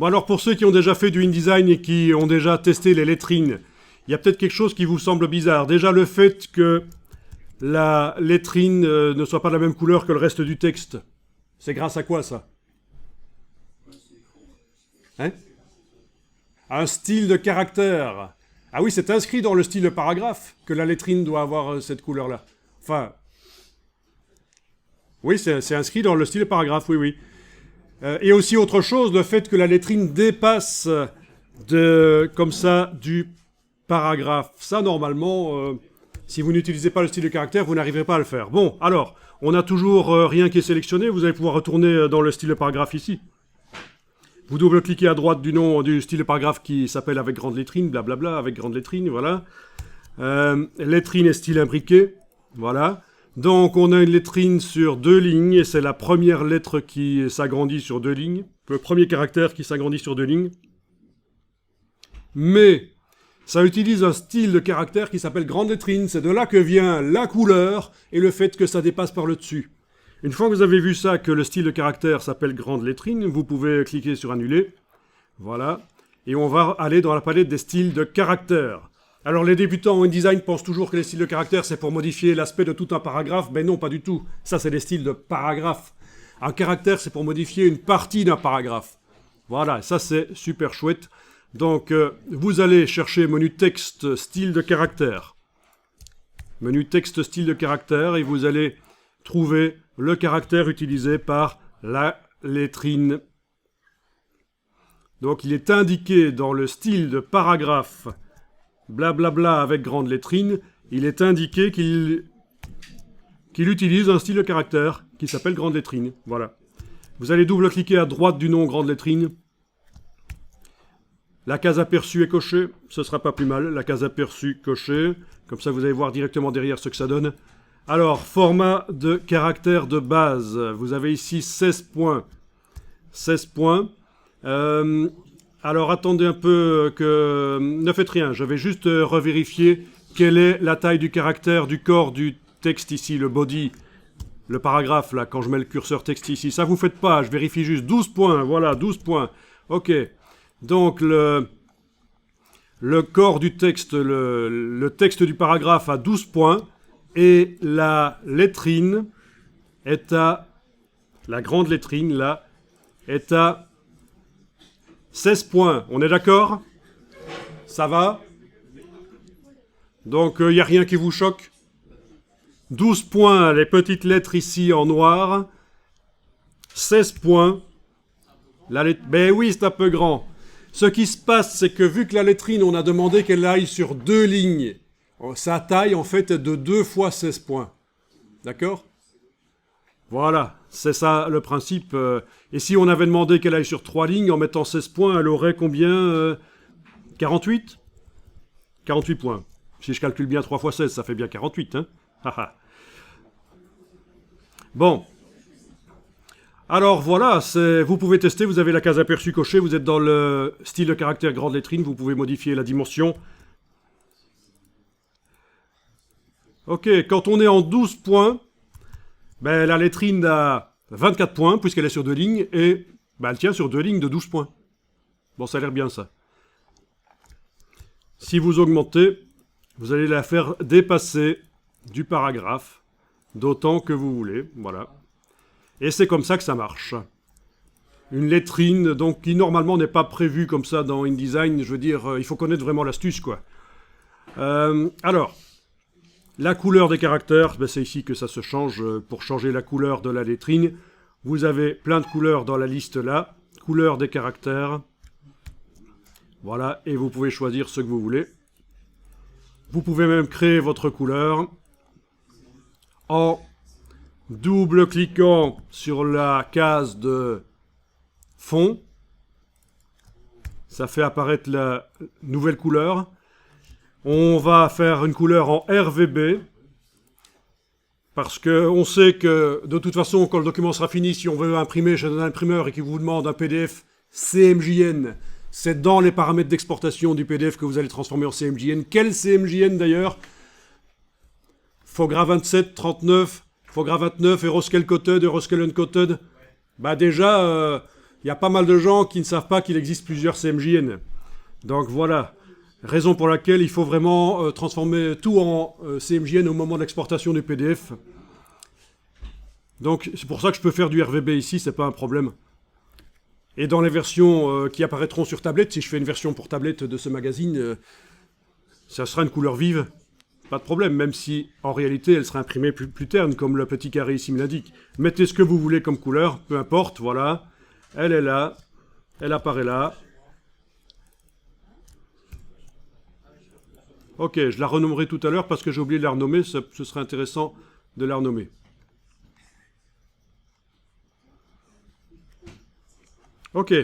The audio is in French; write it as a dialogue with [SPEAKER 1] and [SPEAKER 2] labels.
[SPEAKER 1] Bon alors pour ceux qui ont déjà fait du InDesign et qui ont déjà testé les lettrines, il y a peut-être quelque chose qui vous semble bizarre. Déjà le fait que la lettrine ne soit pas de la même couleur que le reste du texte. C'est grâce à quoi ça? Hein? Un style de caractère. Ah oui, c'est inscrit dans le style de paragraphe que la lettrine doit avoir cette couleur-là. Enfin, oui, c'est inscrit dans le style de paragraphe, oui, oui. Et aussi autre chose, le fait que la lettrine dépasse comme ça du paragraphe. Ça, normalement, si vous n'utilisez pas le style de caractère, vous n'arriverez pas à le faire. Bon, alors, on n'a toujours rien qui est sélectionné. Vous allez pouvoir retourner dans le style de paragraphe ici. Vous double-cliquez à droite du nom du style de paragraphe qui s'appelle avec grande lettrine, blablabla, avec grande lettrine, voilà. Lettrine et style imbriqué, voilà. Donc on a une lettrine sur 2 lignes, et c'est la première lettre qui s'agrandit sur 2 lignes, le premier caractère qui s'agrandit sur 2 lignes. Mais ça utilise un style de caractère qui s'appelle grande lettrine, c'est de là que vient la couleur et le fait que ça dépasse par le dessus. Une fois que vous avez vu ça, que le style de caractère s'appelle grande lettrine, vous pouvez cliquer sur annuler, voilà, et on va aller dans la palette des styles de caractère. Alors les débutants en InDesign pensent toujours que les styles de caractère c'est pour modifier l'aspect de tout un paragraphe, mais non, pas du tout. Ça c'est les styles de paragraphe. Un caractère c'est pour modifier une partie d'un paragraphe. Voilà, ça c'est super chouette. Donc vous allez chercher menu texte, style de caractère. Menu texte, style de caractère, et vous allez trouver le caractère utilisé par la lettrine. Donc il est indiqué dans le style de paragraphe blablabla avec grande lettrine, il est indiqué qu'il utilise un style de caractère qui s'appelle grande lettrine. Voilà. Vous allez double-cliquer à droite du nom grande lettrine. La case aperçue est cochée, ce sera pas plus mal. La case aperçue cochée, comme ça vous allez voir directement derrière ce que ça donne. Alors, format de caractère de base. Vous avez ici 16 points. 16 points. Alors attendez un peu que... Ne faites rien, je vais juste revérifier quelle est la taille du caractère du corps du texte ici, le body, le paragraphe là, quand je mets le curseur texte ici. Ça vous faites pas, je vérifie juste 12 points, voilà, 12 points. Ok, donc le corps du texte, le texte du paragraphe a 12 points et la lettrine est à... La grande lettrine là est à 16 points, on est d'accord? Ça va? Donc, il n'y a rien qui vous choque? 12 points, les petites lettres ici en noir. 16 points. Ben oui, c'est un peu grand. Ce qui se passe, c'est que vu que la lettrine, on a demandé qu'elle aille sur 2 lignes, sa taille, en fait, est de 2 fois 16 points. D'accord? Voilà, c'est ça le principe. Et si on avait demandé qu'elle aille sur 3 lignes, en mettant 16 points, elle aurait combien 48 48 points. Si je calcule bien 3 fois 16, ça fait bien 48. Hein. Bon. Alors voilà, vous pouvez tester, vous avez la case aperçue cochée, vous êtes dans le style de caractère grande lettrine, vous pouvez modifier la dimension. Ok, quand on est en 12 points, ben, la lettrine a 24 points, puisqu'elle est sur 2 lignes, et ben, elle tient sur 2 lignes de 12 points. Bon, ça a l'air bien, ça. Si vous augmentez, vous allez la faire dépasser du paragraphe, d'autant que vous voulez, voilà. Et c'est comme ça que ça marche. Une lettrine, donc, qui normalement n'est pas prévue comme ça dans InDesign, je veux dire, il faut connaître vraiment l'astuce, quoi. Alors... La couleur des caractères, ben c'est ici que ça se change. Pour changer la couleur de la lettrine, vous avez plein de couleurs dans la liste là. Couleur des caractères. Voilà, et vous pouvez choisir ce que vous voulez. Vous pouvez même créer votre couleur en double-cliquant sur la case de fond. Ça fait apparaître la nouvelle couleur. On va faire une couleur en RVB, parce qu'on sait que, de toute façon, quand le document sera fini, si on veut imprimer chez un imprimeur et qu'il vous demande un PDF CMJN, c'est dans les paramètres d'exportation du PDF que vous allez transformer en CMJN. Quel CMJN d'ailleurs? FOGRA 27, 39, FOGRA 29, Euroscale Coated, Euroscale Uncoated. Bah déjà, Il y a pas mal de gens qui ne savent pas qu'il existe plusieurs CMJN. Donc voilà, raison pour laquelle il faut vraiment transformer tout en CMJN au moment de l'exportation du PDF. Donc c'est pour ça que je peux faire du RVB ici, c'est pas un problème. Et dans les versions qui apparaîtront sur tablette, si je fais une version pour tablette de ce magazine, ça sera une couleur vive, pas de problème, même si en réalité elle sera imprimée plus terne, comme le petit carré ici me l'indique. Mettez ce que vous voulez comme couleur, peu importe, voilà. Elle est là, elle apparaît là. Ok, je la renommerai tout à l'heure parce que j'ai oublié de la renommer, ce serait intéressant de la renommer. Ok.